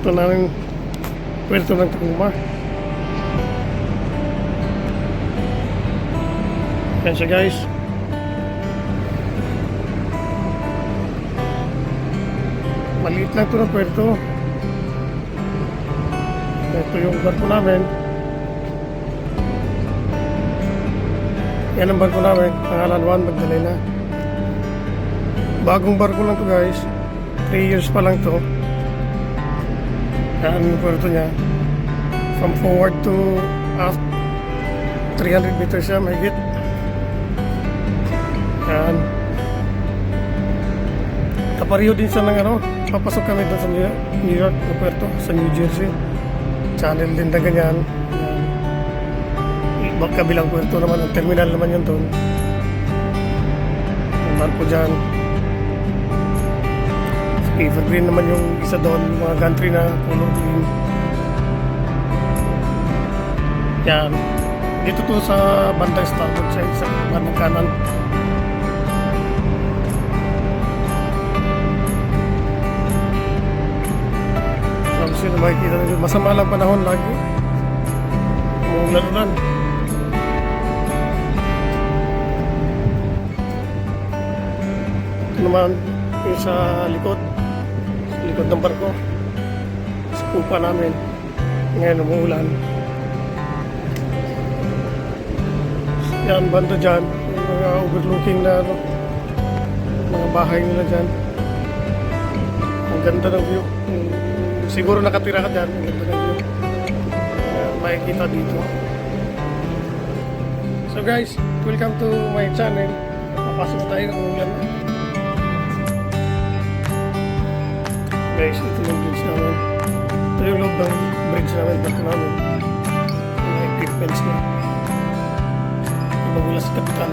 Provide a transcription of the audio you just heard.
Ito na rin Puerto ng Tacoma. Yan siya guys. Maliit lang ito ng puerto. Ito yung barko namin. Yan ang barko namin. Pangalan Juan Magdalena. Bagong barko lang to guys. 3 years pa lang to. Yan yung puerto niya. From forward to aft 300 meters siya mahigit. Yan. Kapariho din siya ng ano. Papasok kami doon sa New York na puerto. Sa New Jersey. Channel din na ganyan. Kabilang puerto naman. Ang terminal naman yun doon. Ang barko dyan. Evergreen naman yung isa doon, yung mga gantry na color green. Yan. Dito to sa bandang starboard side, sa bandang kanan. Tapos yun, makikita nyo, masama lang panahon lagi. Umuulan-ulan. Ito naman yung sa likod ng barko sa pupa namin. Ngayon umuulan. Yan, banda dyan yung mga overlooking na ano, mga bahay nila dyan. Ang ganda ng view. Siguro nakatira ka dyan. Ang ganda ng view. Makikita dito. So guys, welcome to my channel. Papasok tayo ng ulan. Guys, ito yung bridge namin. Ito yung loob ng bridge namin, barko namin. Mga equipments na. Magulas kapitan.